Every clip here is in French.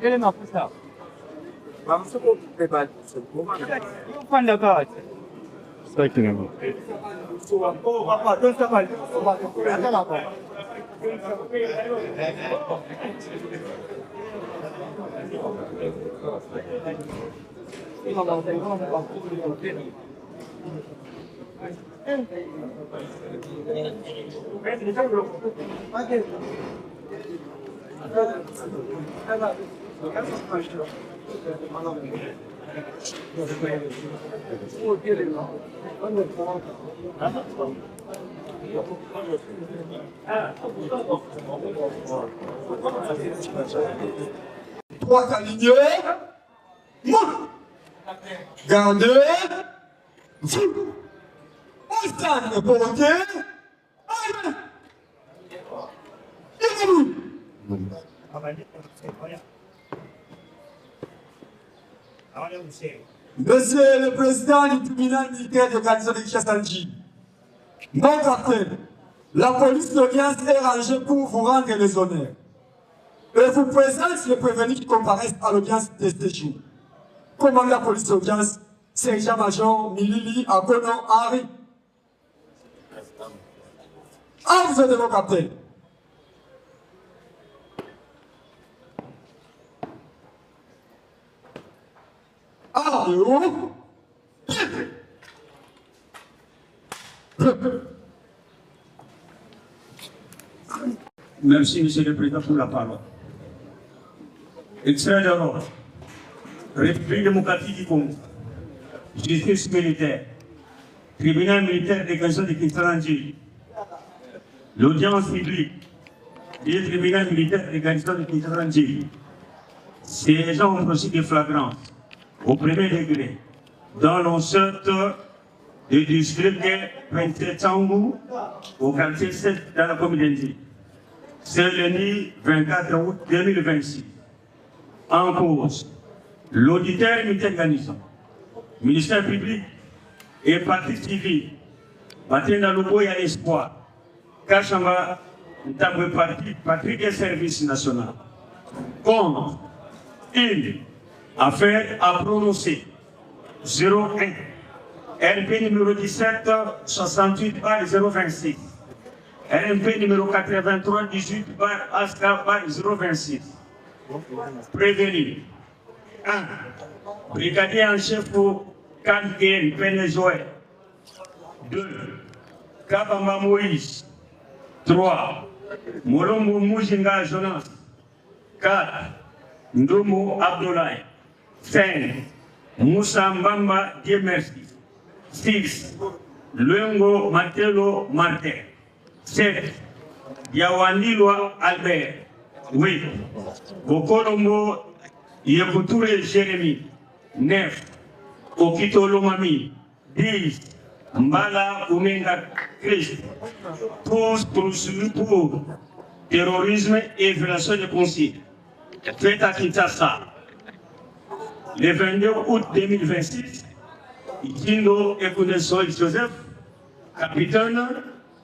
Ele não, pessoal. Vamos levar isso. Quando agora? Está aqui, né? Droite alignée. Gardez. On stand pour OK. Monsieur le président du tribunal militaire de garnison de Kinshasa-Nji, non capitaine, la police d'audience est rangée pour vous rendre les honneurs. Et vous présente le prévenu qui comparaissent à l'audience de ce jour. Commandant la police d'audience, sergent-major Milili Akono Henri. Ah, vous êtes mon capitaine. Ah, où? Merci, Monsieur le Président, pour la parole. Extrait d'ordre. République démocratique du Congo. Justice militaire. Tribunal militaire de garnison de Kinshasa-Nji. L'audience publique du tribunal militaire de garnison de Kinshasa-Nji. Ces gens ont reçu des flagrances au premier degré dans l'enceinte du district de 27 Tangou au quartier 7 dans la commune d'Nji. C'est le lundi 24 août 2026. En cause, l'auditeur militaire de garnison, ministère public et parti civil, Batenda Lobo et à l'espoir, Kachamba, Ntabwe Parti des services nationaux, contre une affaire à prononcer 01 RP numéro 17 68 026 RMP numéro 83 18 ASCA 026 prévenu 1. Brigadier en chef pour Kanken Penezoé 2. Kabamba Moïse 3. Molombo Mujinga Jonas 4. Ndomo Abdoulaye 5. Moussa Mbamba Dieu merci 6. Luengo Matelo Martin 7. Yawandilwa Albert 8. Bokolombo Yekoutoure Jérémy 9. Okito Lomami 10. Mbala Oumenga Christ, tous poursuivis pour terrorisme et violation de consignes. Fait à Kinshasa, le 22 août 2026, Ikindo Ekoudesol Joseph, capitaine,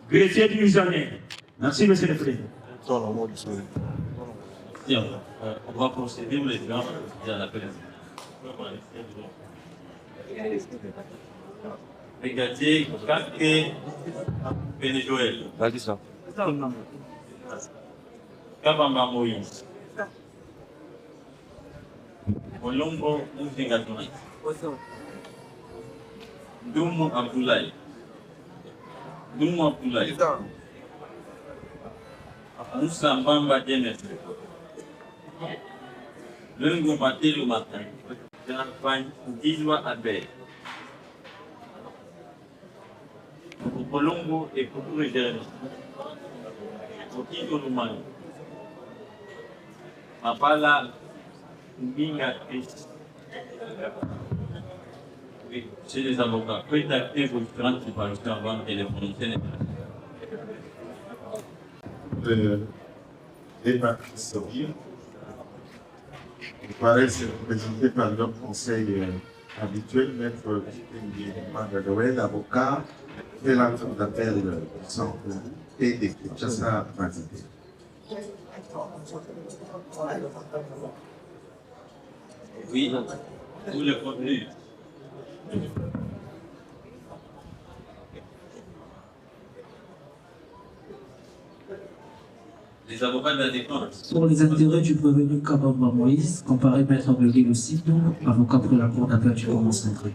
greffier divisionnaire. Merci, monsieur le président. Bien, on va procéder, les gens, à la présidence. Brigadier Kake Benejoel. Vas-y, ça. Kabamba Moïse. Olombo Mouzinga Jonas. Doumo Abdoulaye. Moussa Mbamba Demet. Lengo Matelo Martin. Jean-Pagne Dizwa Albert. Colombo et Koutoure Jérémy. Okito Lumani. Mapala Mbinga Christ. Oui, c'est les avocats. Peut acter vos différentes préparations avant de les prononcer. Des parties civils Il paraît c'est représenté par leur conseil habituel, maître Mangadouel, avocat de la cour d'appel du centre et des Kinshasa Matité. Oui, tout le contenu. Les avocats de la défense. Pour les intérêts du prévenu Kabamba Moïse, comparé maître de Guy Lucido, avocat pour la cour d'appel du Congo central.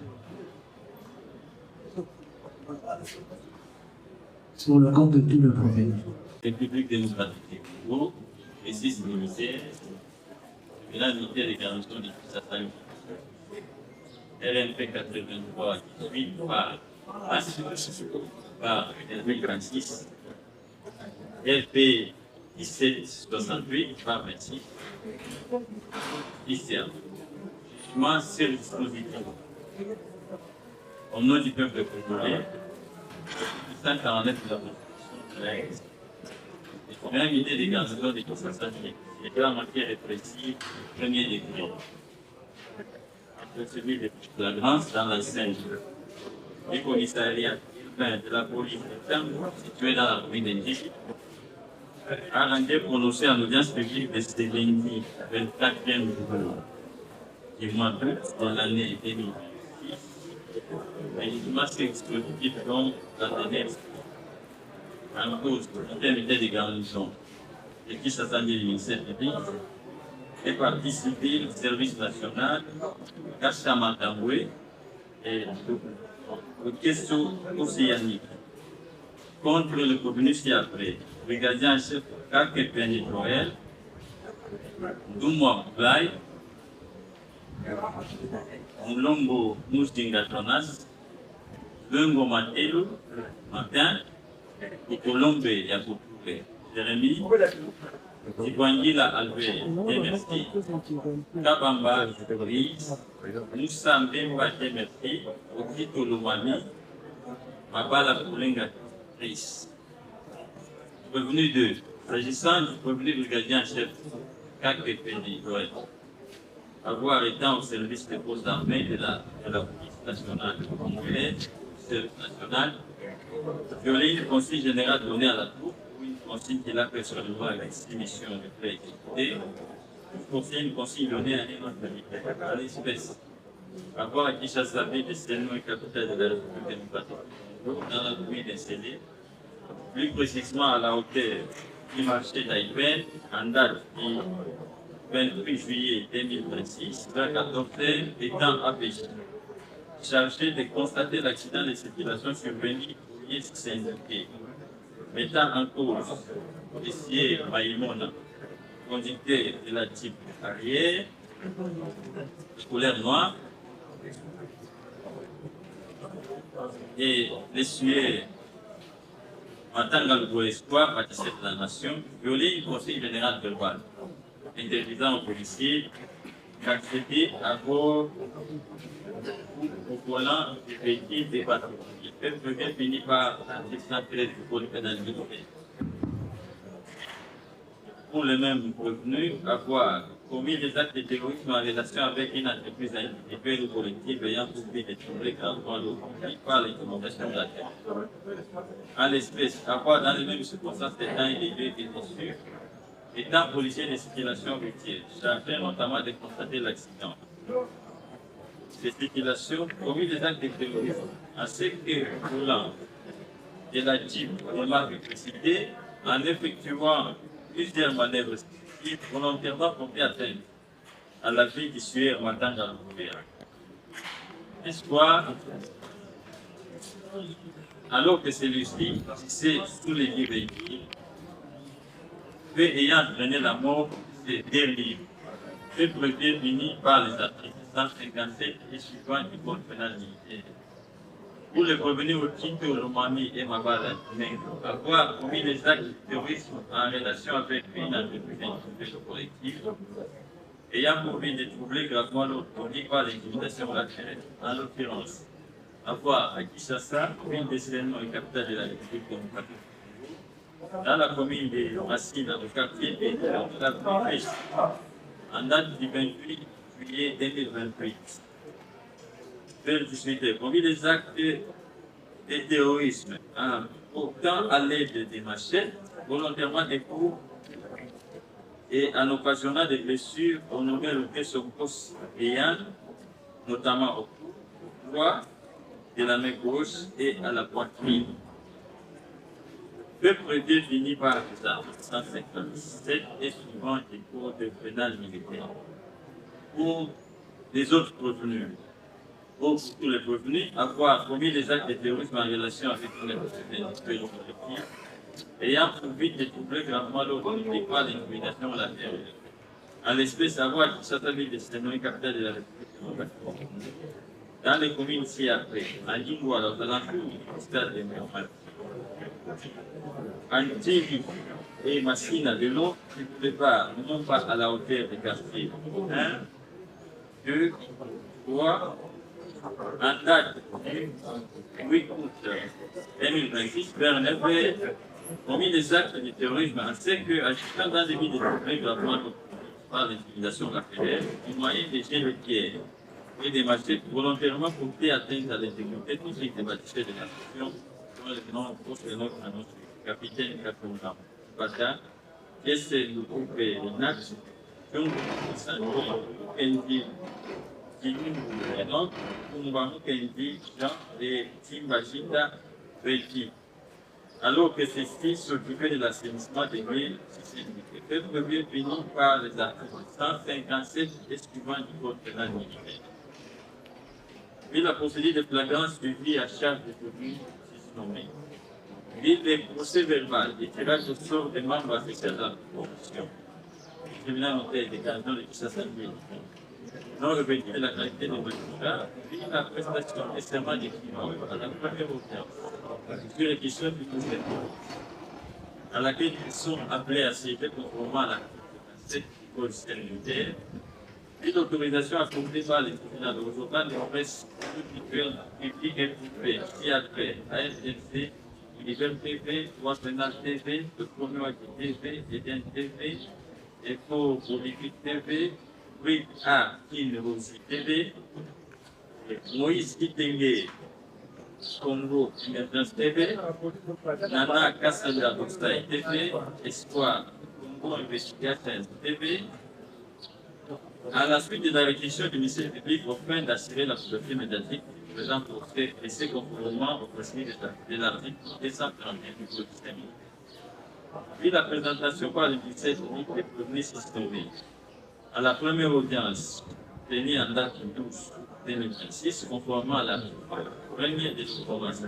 Sur le compte de tout le prévenu. République démocratique du Congo, et 6 ministères, et là, le ministère des garanties de Kinshasa, RNP 83, qui suit par RNP 26, LP 1768 par 26, ICA. Jugement sur le dispositif. Au nom du peuple congolais, 149 de la Constitution. Les premières unités des garnisons de Kinshasa étaient en matière répressive, premier degré. Celui de flagrance dans la scène du commissariat urbain de la police de Tambo, situé dans la commune d'Indigi, a rendu prononcé en audience publique de ce lundi 24e du mois d'août de l'année 2026, un jugement sur dispositif dont la dernière en cause de l'unité de garnison de Kinshasa du ministère public et partie civile, service national, Kassamatamboué et Okesso Océanique. Contre le prévenu ci-après, brigadier en chef Kake Penny Joël, Doumoua Blay, Moulombo Moustinga Jonas, Lungo Matelo, Martin, Colombe Yakoutoube, Jérémy, Tibwangila Albert, merci. Kabamba, Riz, Moussa Mbemba, merci. Okito Lomami, Mabala Koulenga, Riz. Revenu 2. S'agissant du prévenu brigadier en chef, Kake Penny Joël, avoir été au service des forces armées de la police nationale congolaise, service national, violer une consigne générale donnée à la troupe, ou une consigne qu'il a personnellement avec 6 missions de fait exécutées, une consigne donnée à un autre militaire, à l'espèce. Rapport à Kinshasa, ville de Sénou et capitale de la République démocratique dans la commune d'Ensélé, plus précisément à la hauteur du marché d'Aïpen, en date du 28 juillet 2026, vers 14 h, étant APJ, chargé de constater l'accident de circulation survenu au lieu syndiqué, mettant en cause policier Maïmona, conducteur de la type arrière, couleur noire, et l'essuyer Matanga Lugo Espoir, pâtissier de la nation, violé une conseil général verbal, interdisant aux policiers d'accéder à bord au volant du véhicule des bateaux. Le peuple bien fini par l'article 113 du Code pénal militaire. Pour le même prévenu, avoir commis des actes de terrorisme en relation avec une entreprise individuelle ou collective ayant pour but de troubler gravement le conflit par l'intimidation de la terre. En l'espèce, avoir dans les mêmes circonstances étant élevé et sûr, étant policier de circulation routière, chargé notamment de constater l'accident. Ces circulations commis des actes de terrorisme, à ce que roulant de la Jeep de marque précitée, en effectuant plusieurs manœuvres qui volontairement portaient atteinte à la vie du sueur Matanga Lugo. Espoir, alors que celui-ci c'est sous les deux véhicules, fait ayant entraîné la mort de ces derniers, fait prévu fini par les articles 157 et suivants du Code pénal militaire. Pour les prévenir au titre Romani et Mabala, avoir commis les actes de terrorisme en relation avec une entreprise collective, ayant pour but de troubler gravement l'ordre public par l'intimidation latérale, en l'occurrence, avoir à Kinshasa, ville de Sénou et capitale de la République démocratique. Dans la commune de Racine, dans le quartier de la en date du 28 juillet 2028. Vers 18h, commis des actes de terrorisme en portant à l'aide des machettes, volontairement des coups et en occasionnant des blessures au nombreux de son poste ayant, notamment au cou, au doigt de la main gauche et à la poitrine. Peuple défini par l'article 157 et suivant du cours de pénal militaire. Pour les autres prévenus, pour tous les prévenus, avoir commis les actes de terrorisme en relation avec les collectifs ayant pour but de troubler gravement l'ordre public par l'intimidation ou la terreur. En l'espèce, avoir qui s'attaque de Saint-Louis, capitale de la République. Dans les communes ci-après, en Lingua, dans l'alentour du stade de Méromal, en Tibi et Massina de l'eau, qui ne pouvaient pas, non pas à la hauteur des quartiers 1, 2, 3, en date du 8 août 2026, vers 9 heures, commis des actes de terrorisme ainsi qu'agissant dans des villes de troubles gravement par l'intimidation carcéraire, du moyen de jets de pierre et des machettes volontairement portés atteinte à l'intégrité physique des bâtiments de la nation, dont le nom de notre annonce du capitaine Kakouna Bata, qui est le groupe Nax, donc Kendi, et donc Kumbamu Kendi, Jean et Timbachita Belki. Alors que ceci s'occupait de l'assainissement des villes, le premier fini par les articles 157 et suivant du code pénal militaire. Puis la procédure de flagrance suivie à charge des communes nommés. Puis les procès verbal et tirage au sort des membres affectés à la corruption. Le tribunal notaire des cantons de Kinshasa non revêtu de la qualité de magistrat, puis la prestation des serments des clients à la première audience sur les questions du gouvernement, à laquelle ils sont appelés à s'y conformément à l'article 27 du code militaire, puis l'autorisation accordée par les tribunaux de Rosotan de presse publique et privée, ci-après, AFDC, Univers TV, Loi Pénale TV, Le Premier TV, Eden TV, Eco Politique TV, Brick A, Kinrosi TV, Moïse Kitenge, Congo Emergence TV, Nana Kassanda Dostaï TV, Espoir, Congo Investigation TV, à la suite de la réquisition du ministère public afin d'assurer la couverture médiatique du présent procès et c'est conformément au principe de l'article 231 du Code systémique. Puis la présentation par le ministère public des prévenus systémiques. À la première audience tenue en date du 12 2026, conformément à l'article 1er des conventions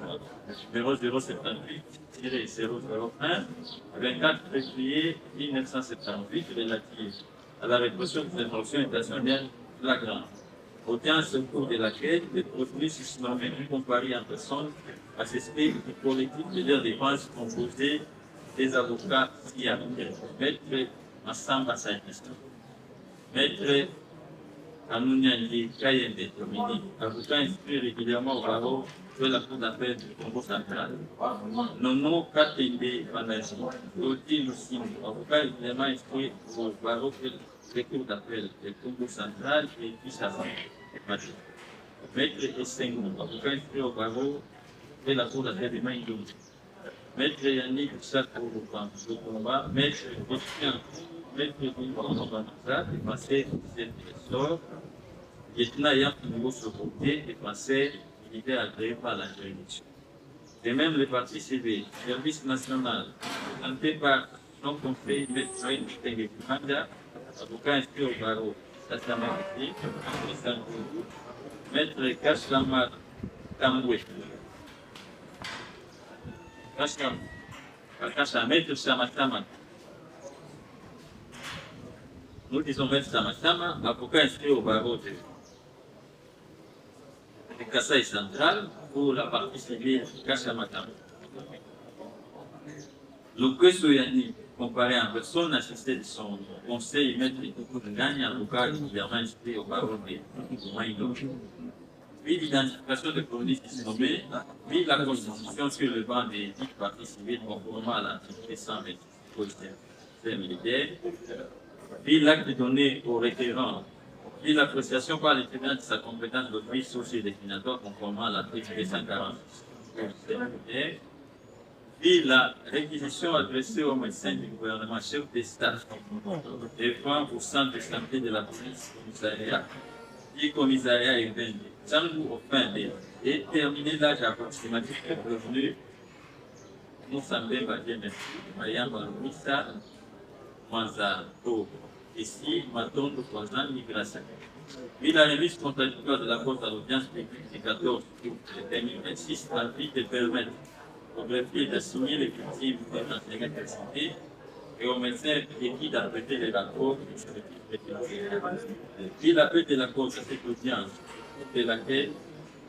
numéro 078-001 24 février 1978 relative à la répression des infractions intentionnelles flagrantes. Audience au cours de laquelle les prévenus susnommés comparés en personne assistaient du collectif de leur défense composé des avocats ci-après. Maître Massamba Saïdista, Maître Anouniandi Kayende Dominique, avocat inscrit régulièrement au barreau de la Cour d'appel du Congo central. Nono Katende Banaji, Loti Lucine, avocat régulièrement inscrit au barreau de la Cour d'appel du Congo central et Kinshasa. Maître Essengo, avocat inscrit au barreau de la Cour d'appel de Maïdou. Maître Yannick Sato Lukomba, Maître Christian, Maître Dimbon Banza, défenseur du trésor, lieutenant ayant nouveau ce côté, défenseur militaire agréé par la juridiction. De même, les partis civils, service national, présenté par son conseil Maître Tengue Kumanda, avocat inscrit au barreau, Sasamaki, Maître Kaslamar Tamboué. Maître Samatama. Nous disons Maître Samatama, avocat inscrit au barreau de Kassai central pour la partie civile Kassamatama. Le Soyani, comparé en personne, assisté de son conseil Maître Gagne, avocat régulièrement inscrit au barreau de Maïdo. Puis l'identification des polices nommés, puis la constitution sur le banc des 10 parties civiles conformément à l'article 120 du Code militaire, puis l'acte donné au requérant, puis l'appréciation par les tribunaux de sa compétence d'office socio-déclinatoire conformément à l'article 246, puis la réquisition adressée au médecin du gouvernement, chef de staff, défend au centre de santé de la police commissariat, puis commissariat urbain, sans au fin de déterminer l'âge approximatif des revenus. Nous sommes bien bâtis, Mayamba, Missa, Manzaro, ici, Maton, 3 ans, migration. Puis la remise contradictoire de la Cour à l'audience publique du 14 août 2026 a envie de permettre au greffier d'assigner les victimes de l'intégration et au médecin écrit d'arrêter les rapports puis l'appel de la Cour à cette audience de laquelle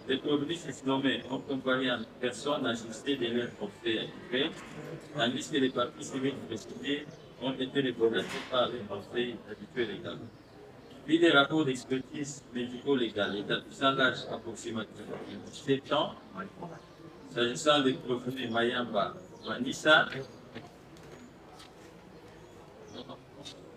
les provinces nommés ont comparé en personne assistée de leur procès actuel, tandis que les parties civiles précédées ont été représentées par les conseils habituels légaux. Puis des rapports d'expertise médico-légale établissant l'âge approximatif de 17 ans, s'agissant des profils Mayamba, Manissa,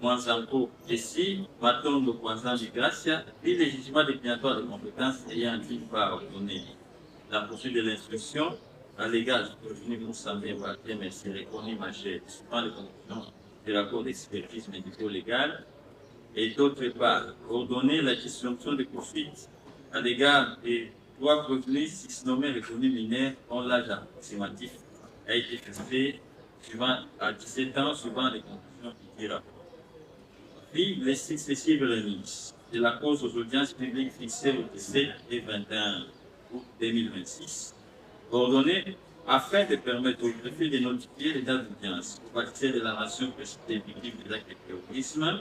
Mwanzanko, ici, Matondo, Kwanzan, Gracia, puis les jugements déclinatoires de compétences ayant d'une part ordonné la poursuite de l'instruction à l'égard du profil Moussambé, merci, reconnu majeur, suivant les conclusions du rapport d'expertise médico-légale, et d'autre part, ordonner la disjonction de poursuites à l'égard des 3 profils, 6 nommés reconnus mineurs, dont l'âge approximatif a été fixé à 17 ans, suivant les conclusions du rapport. Puis les successives remises de la cause aux audiences publiques fixées le 17 et 21 août 2026, ordonnées afin de permettre au greffier de notifier les dates d'audience aux parties de la nation précitée victime de l'acte de terrorisme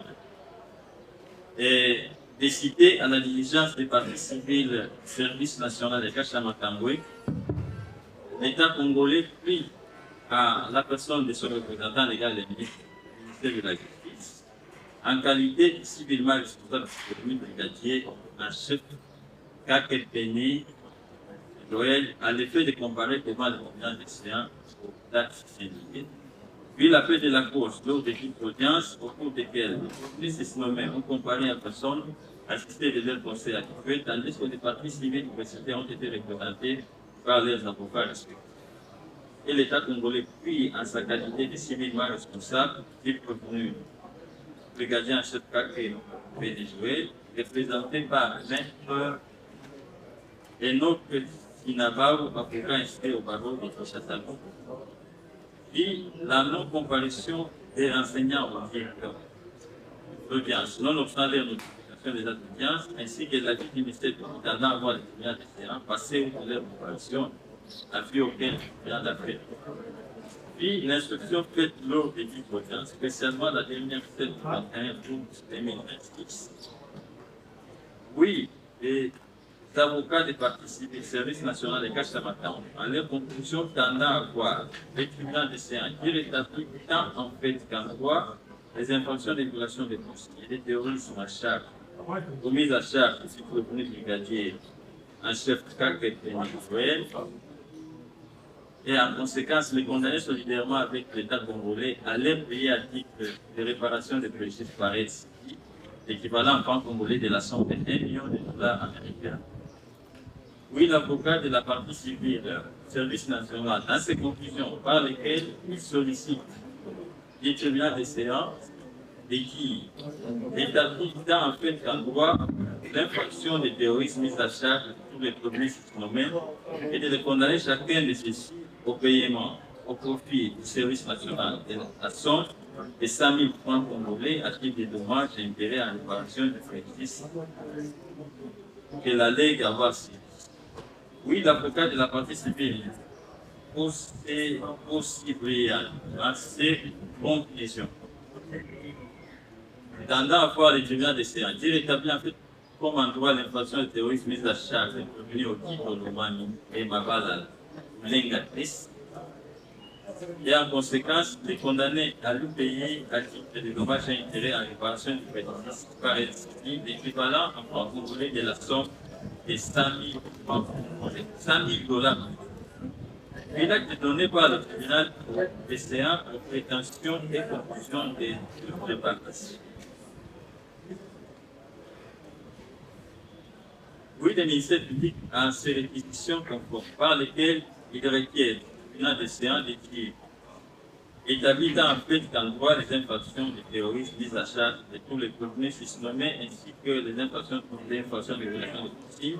et de citer à la diligence des parties civiles du service national de Kachamakamboué, l'État congolais pris à la personne de son représentant légal du ministère de la Justice, en qualité de civilement responsable du commune brigadier en chef Kakepeni Joël, à l'effet de comparer devant le tribunal des séances aux dates syndiquées. Puis l'appel de la cause lors des audiences au cours desquelles les 6 nommés ont comparé en personne assistés de leur conseil actuel, tandis que les parties civiles précédées ont été représentées par leurs avocats respectifs. Et l'État congolais, puis en sa qualité de civilement responsable, est prévenu brigadier en chef Kake Bénéjoué, représenté par Maître Enoch Inabaou, avocat inscrit au barreau de Kinshasa. Puis la non-comparution des enseignants au directeur d'audience, nonobstant leur notification des dates d'audience, ainsi que l'avis du ministère tendant à avoir les tribunaux des terrains passés ou leur comparution, avis auquel le tribunal d'appel. Puis l'instruction faite lors des dites audiences, spécialement la dernière celle du 21 août 2026. Oui, les avocats des parties civiles, service national des Kachamakamboué, en leur conclusion tendant à voir les tribunaux des séances qui rétablissent tant en fait qu'en droit les infractions des violations des consignes et des terrorismes à charge, commises à charge du prévenu brigadier en chef Kake Joël, et en conséquence les condamner solidairement avec l'État congolais à leur payer à titre de réparation des préjudices pareils, l'équivalent en francs congolais de la somme de 1 million de dollars américains. Oui, l'avocat de la partie civile, service national, dans ses conclusions par lesquelles il sollicite les tribunaux des séances et qui établit tant en fait qu'en droit l'infraction de terrorisme mise à charge de tous les produits nommés et de les condamner chacun de ceux-ci au paiement au profit du service national de la somme de 100 000 francs congolais à titre de dommages et intérêts en réparation du préjudice que la Ligue a subi. Oui, l'avocat de la partie civile possible à ces conclusions. Tendant à voir les tribunaux des séances, il rétablit en fait comme en droit l'infraction de terrorisme mise à charge intervenue au titre de Lomani et Mabala Lengatrice. Et en conséquence, les condamnés à lui payer à titre de dommages et intérêts en réparation du préjudice par l'équivalent en francs congolais de la somme de 100 000 dollars. Puis l'acte donné par le tribunal des séances aux prétentions et conclusions de réparation. Oui, le ministère public a ses réquisitions conformes par lesquelles il requiert du tribunal des séances d'études établi dans un fait qu'en droit les infractions du terrorisme mises à charge de tous les prévenus susnommés ainsi que les infractions de violation de principe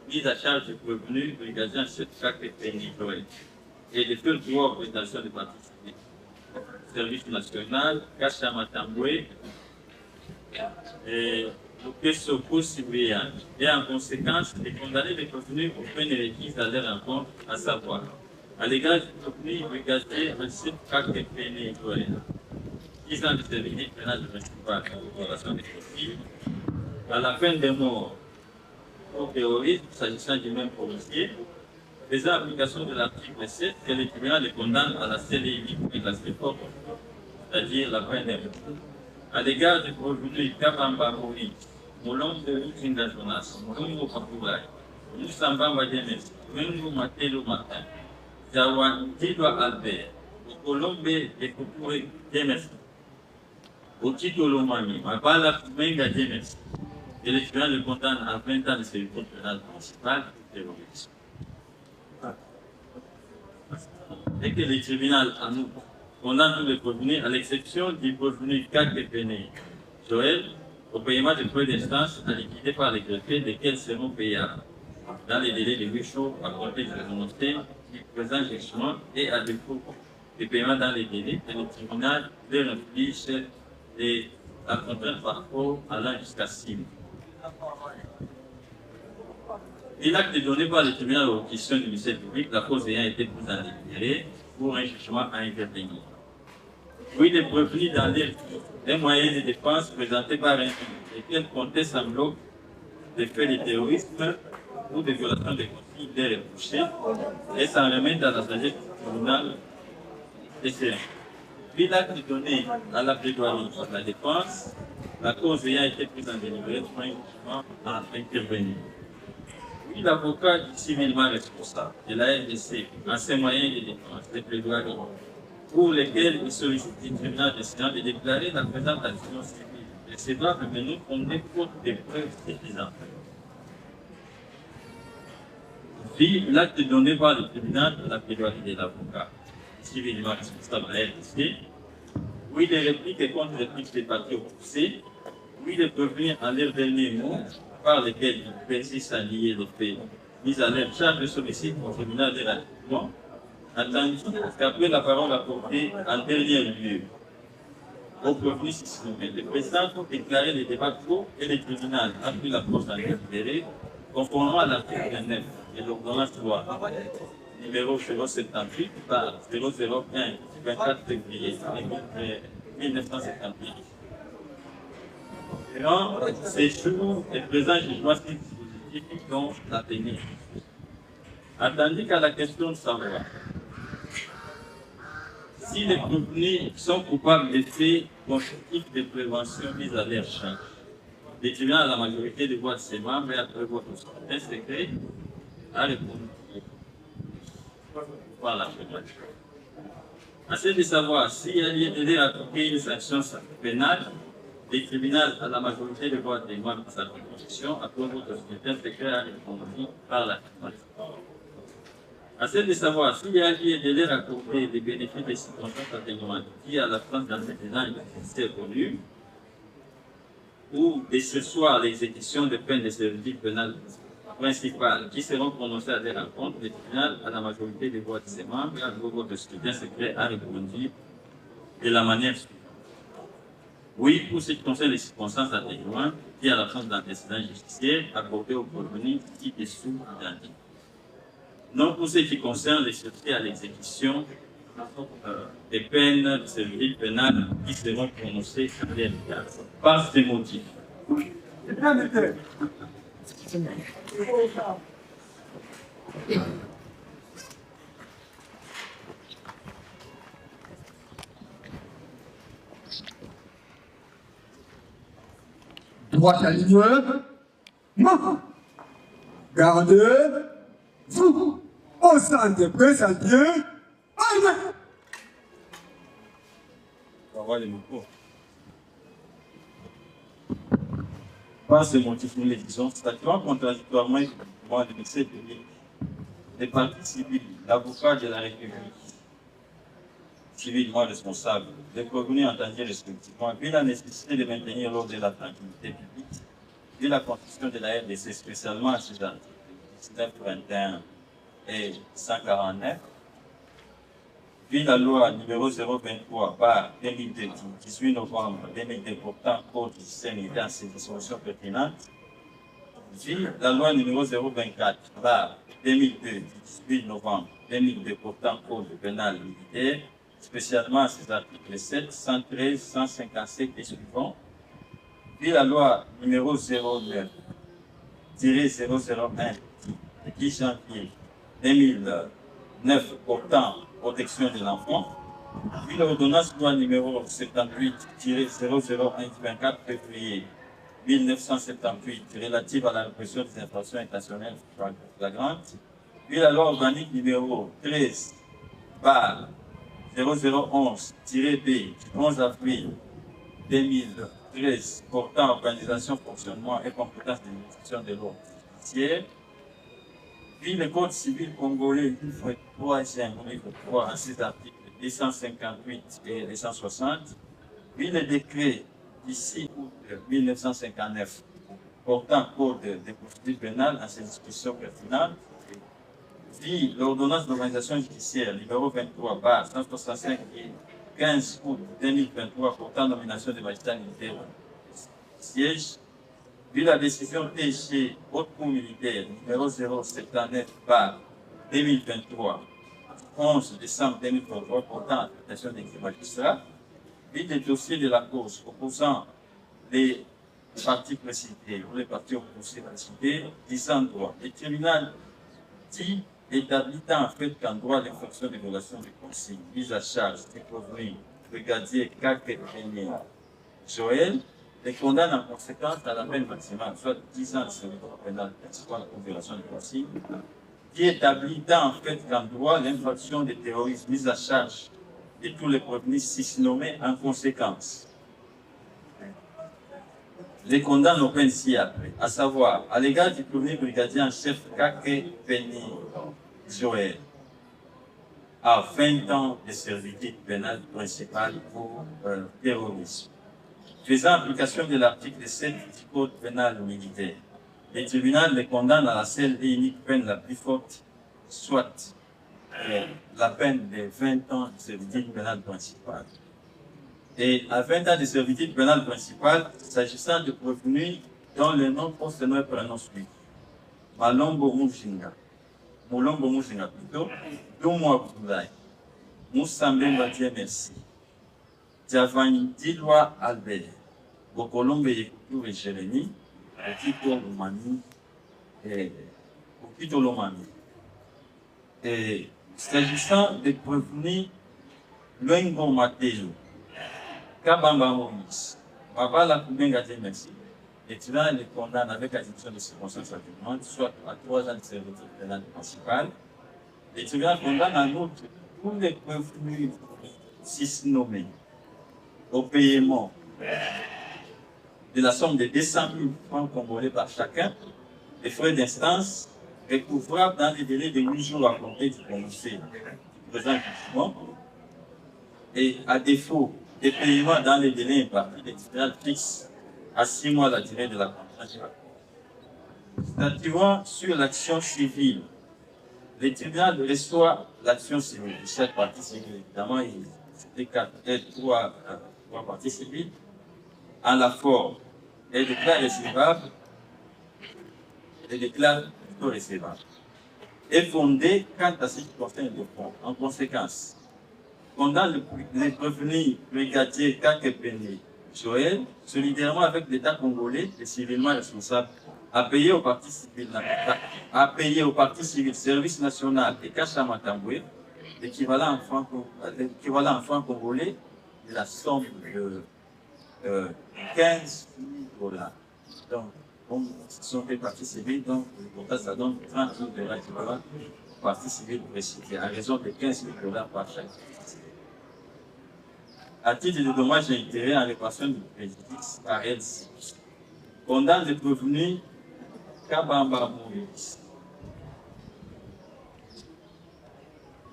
mises à charge du prévenu brigadier chef chaque pénitentiaire et de faire droit aux prestations de participer. Service national, Kacha Matamboué et le Soko Sibéan. Et en conséquence, les condamnés les prévenus aux peines requises à leur rencontre, à savoir à l'égard du prévenu brigadier chef chaque pénitentiaire. 10 ans de service pénal de principal en violation des principes. À la fin des morts au terrorisme, s'agissant du même policier, faisant application de l'article 7, que le tribunal les condamne à la CDI et la CEPOP, c'est-à-dire la peine de mort. À l'égard du prévenu Kabamba Mouri, Molombe Zinga Jonas, Mungu Papulai, Moussamba Wademes, Mungu Matelo Martin, Jawan Tidwa Albert, Colombe de Kupure Demes, Otito Lomami, Mabala Kumenga Demes, et le tribunal le condamne à 20 ans de service pénal principal du terrorisme. Et que le tribunal à nous condamne tous les prévenus, à l'exception du prévenu Kakepene Joël, au paiement de frais d'instance à liquider par les greffiers, desquels seront payables dans les délais de 8 jours à compter de la volonté du présent jugement et à défaut de paiement dans les délais que le tribunal leur inflige et la contrainte parfois allant jusqu'à 6 mois. Et l'acte donné par le tribunal aux questions du ministère public, la cause ayant été prise en délibéré pour un jugement à intervenir. Oui, les prévenus dans les moyens de défense présentés par un lesquels contestent en bloc des faits de terrorisme ou de violation des consignes des repoussés et s'en remettent à la sagesse du tribunal TCM. Puis l'acte donné à la plaidoirie par la défense, la cause ayant été prise en délibéré pour un jugement à intervenir. Puis l'avocat civilement responsable de la RDC, en ses moyens de défense, des plaidoiries, pour lesquels il sollicite du tribunal de séance de déclarer la présente action civile. Et ces droits revenus fondés faute des preuves suffisantes. Puis l'acte donné par le tribunal de la plaidoirie de l'avocat civilement responsable de la RDC, oui, les répliques contre les répliques des parties opposées, oui, les prévenus en leur dernier mot, par lesquels ils persistent à lier les faits mis à leur charge de sollicite au tribunal de ratification, attendu qu'après la parole apportée en dernier lieu au prévenu susnommé, le président faut déclarer les débats clos et le tribunal a pris l'approche en délibéré conformément à l'article 9 de l'ordonnance loi numéro 078 par 001 24 février 1978. Durant ces jours, les présents jugements dispositifs dont la tenir. Attendu qu'à la question de savoir si les prévenus sont coupables des faits constitutifs de prévention mis à leur charge, le tribunal à la majorité des voix de ses membres et après votre scrutin secret a répondu par la première. Assez de savoir s'il y a lieu d'aider à appliquer une sanction pénale, le tribunal à la majorité des voix des membres de sa composition après votre scrutin secret a répondu par la première. Assez de savoir s'il y a lieu de leur accorder des bénéfices des circonstances atténuantes qui, à la France d'antécédents, est connu, ou de ce soir l'exécution des peines de service pénal principales qui seront prononcées à des rencontres, le tribunal, à la majorité des voix de ses membres, à nouveau de scrutin secret, a répondu de la manière suivante. Oui, pour ce qui concerne les circonstances atténuantes qui, à la France d'antécédents judiciaires, accordées aux prévenus qui dessous identiques. Non pour ce qui concerne les sûretés à l'exécution des peines de service pénal qui seront prononcées à leur égard. Par ces motifs. Droite à ligne. Gardez-vous. Au centre, présentez. Allez. On va voir les micros. Par ce motif, nous les disons, statuant contradictoirement et effectivement le 17 juillet, les partis civils, l'avocat de la République, civilement responsable, les prévenus entendus respectivement, vu la nécessité de maintenir l'ordre de la tranquillité publique, vu la constitution de la RDC, spécialement à ces articles 19, 21 et 149, vu la loi numéro 023 par 2002 du 18 novembre 2002 portant code du système militaire à ses dispositions pertinentes, vu la loi numéro 024 par 2002 du 18 novembre 2002 portant code pénal militaire, spécialement à ses articles 7, 113, 157 et suivants, puis la loi numéro 09-001 du 10 janvier 2009 portant protection de l'enfant, puis l'ordonnance loi numéro 78-001 du 24 février 1978 relative à la répression des infractions intentionnelles flagrantes, puis la loi organique numéro 13 par 0011-B du 11 avril 2013 portant organisation, fonctionnement et compétences de l'administration de l'ordre judiciaire, puis le Code civil congolais, livre 3e, livre 3, à ses articles 258 et 260, puis le décret du 6 août 1959 portant Code de procédure pénale à ses dispositions pertinentes, puis l'ordonnance d'organisation judiciaire numéro 23 par 165 et 15 août 2023 portant nomination des magistrats militaires siège, puis la décision TG haute cour militaire numéro 079 par 2023 11 décembre 2023 portant affectation des magistrats, puis le dossier de la cause opposant les parties précitées ou les parties opposées précitées disant droit. Le tribunal dit établissant en fait qu'en droit l'infraction des violations de consignes mise à charge du prévenu brigadier Kake Joël les condamne en conséquence à la peine maximale, soit 10 ans de service pénal principal pour violation de consignes, qui établit en fait qu'en droit l'infraction des terroristes mise à charge de tous les prévenus nommés en conséquence. Les condamne aux peines ci-après, à savoir, à l'égard du premier brigadier en chef Kake Joël, à 20 ans de servitude pénale principale pour terrorisme. Faisant application de l'article 7 du Code pénal militaire, le tribunal les condamne à la seule et unique peine la plus forte, soit la peine de 20 ans de servitude pénale principale. Et à 20 ans de servitude pénale principale, s'agissant de prévenus dont le nom poste nom et prénom suit. Malombo Mujinga, Moulombo Mujinga plutôt, Doumoua Boulay, Moussambe Mbatia Merci, Diavani Dilwa Albert, Bokolombe Yekutu et Jérémy, Okito Lomani, Okito Lomani. Et s'agissant des prévenus, Luengo Mateo, Kabamba Moïse, Babala Koubenga Merci, et tu vas les condamne avec addition de circonstances atténuantes, soit à 3 ans de servitude pénale principale, et tu vas condamner en outre tous les prévenus 6 nommés au paiement de la somme de 200 000 francs congolais par chacun, les frais d'instance recouvrable dans les délais de 8 jours à compter du prononcé du présent jugement, et à défaut des paiements dans les délais impartis, les tribunaux fixent à 6 mois la durée de la contrainte. Statuant sur l'action civile, le tribunal reçoit l'action civile de chaque partie civile. Évidemment, il y a 3 parties civiles en la forme et déclare recevable et déclare plutôt recevable. Est fondé quant à ce qui concerne le fond. En conséquence, condamne les prévenus brigadier Kakepene Joël, solidairement avec l'État congolais et civilement responsable, à payer au parti civil, service national et Kacha Matamboué, l'équivalent en francs congolais de la somme de 15 000 $. Donc, comme ce sont des partis civils, donc le ça donne 30 000 $ équivalent au parti civil précité, à raison de 15 000 $ par chaque. À titre de dommages et intérêts en réparation du préjudice par elle, condamne le prévenu Kabamba Moïse.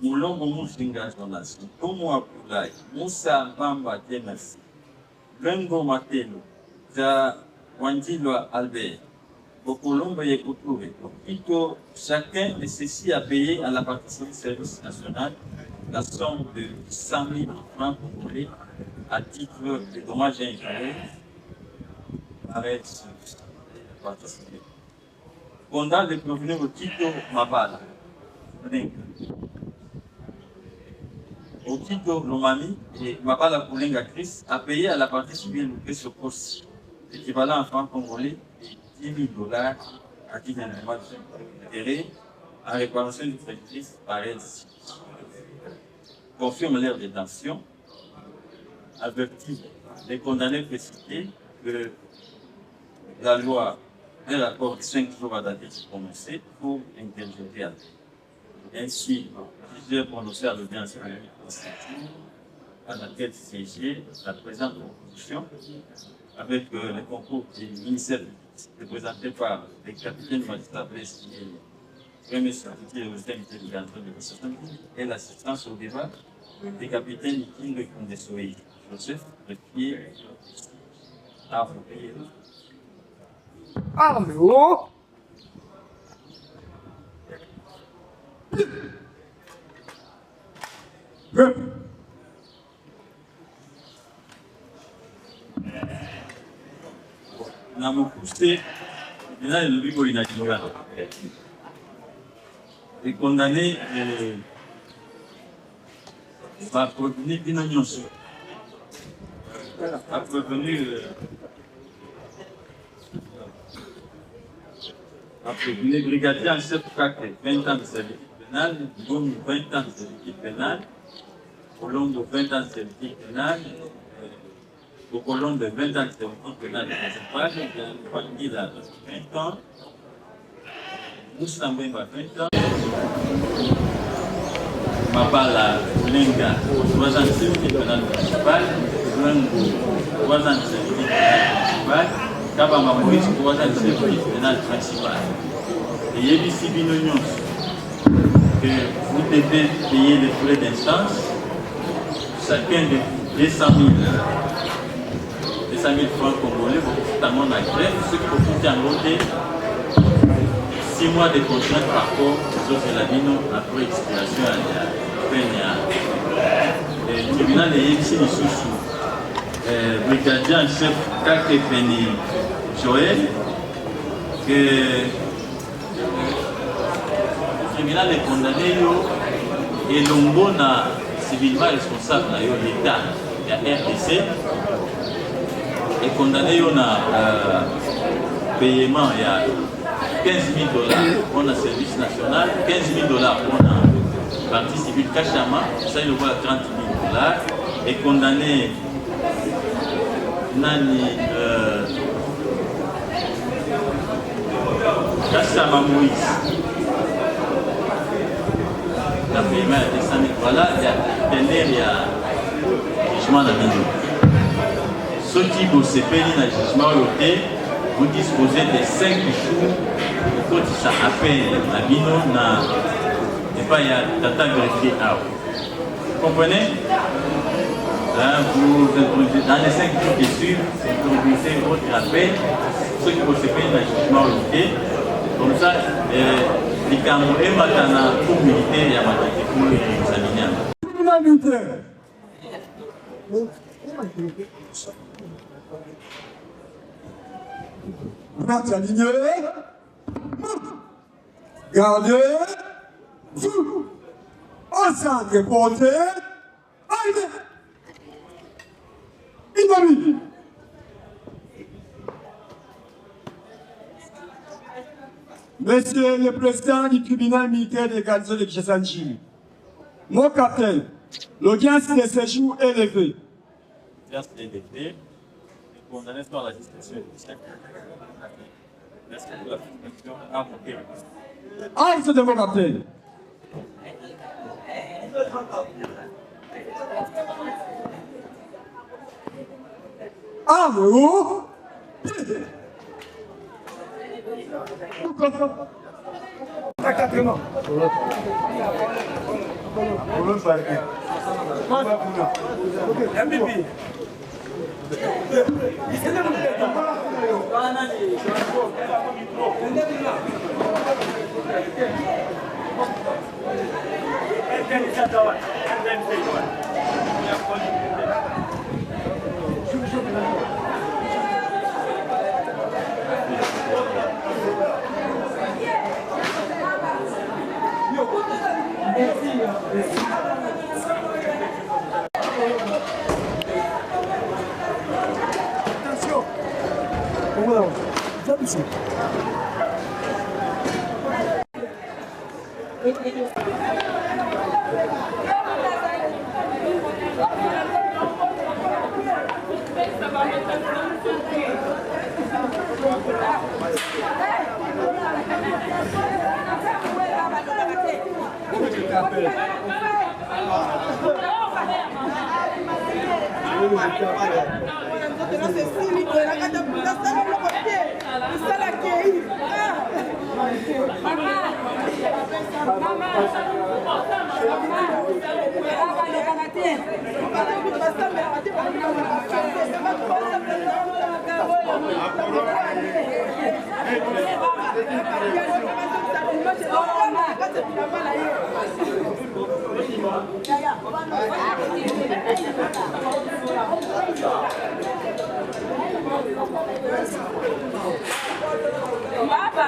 Mulongo Musinga Jonas, Tomo Apulai, Musa Bamba Tenas, Rengo Matelo, Ja Wandilwa Albert, Bokolombo Yekoutoure, Pito, chacun de ceux-ci a payé à la partie du service national la somme de 100 000 francs congolais à titre de dommages et intérêts. Arrête ce participer. Condamne le prévenu au Tito Mabala. Au Tito Lomami et Mabala Koulenga Chris a payé à la partie civile le Sokosi, équivalent en francs congolais de $10 000 à titre de dommages et intérêts en réparation du préjudice par elle. Confirme leur détention, avertit les condamnés précités que la loi leur accorde 5 jours à dater de prononcer pour interjeter à la paix. Ainsi, plusieurs prononcés à l'audience à laquelle siégeait la présente proposition avec le concours du ministère représenté par les capitaines magistrats et premier certifié aux invités de l'entrée de l'assistance et l'assistance au débat des capitaines King Kondesoï, Joseph, Repier, Avoué. Armeo. Na Mokuste, il y a le Bigo Inadjoga. Et condamné va prévenir Binagnos. Va prévenir brigadier en chef Kake, 20 ans de service pénal, Gomu 20 ans de service pénal, Colombo 20 ans de service pénal, Colombo 20 ans de service pénal de principal, Fangila 20 ans, Moussambemba 20 ans, Mabala Lenga 3 ans de service pénal principal, Rengo 3 ans de service pénal principal, Kabamba Moïse 3 ans de service pénal principal. Et Yébissi Binonions, que vous devez payer les frais d'instance, chacun de 200 000 francs congolais, notamment la grève, ceux qui profitent en côté 6 mois de contrainte par rapport aux autres labino après expiration à la peine. Le tribunal de Yébissi Nissoussou, brigadier en chef Kake Peni Joël, que le tribunal est condamné et l'ongo na civilement responsable l'État, la RDC, est condamné à paiement il y a 15 000 $ pour le service national, 15 000 $ pour la partie civile Kachama, ça il voit 30 000 $, est condamné Nani Kachama Moïse. La paiement est 200 000 $. Voilà, il y a jugement d'abino. Ce qui vous s'appelle dans le jugement, vous disposez de 5 jours pour que ça appelle l'abino et pas il y a data vérifié. Vous comprenez? Là, vous introduisez dans les 5 jours qui suivent, vous introduisez votre appel, ce qui vous s'appelle dans le jugement. Comme ça, les Camerounais et maintenant pour militaire, il y a matériel pour les examiner. Rentrez aligné. Gardez. Vous. Au centre porté. Allez. Imami. Monsieur le président du tribunal militaire de garnison de Kinshasa-Njili, mon capitaine, l'audience de séjour est levée. L'audience est levée. Les condamnés par la justice. Merci pour la présentation. Arrêtez de mon capitaine. Arme-vous. Baba.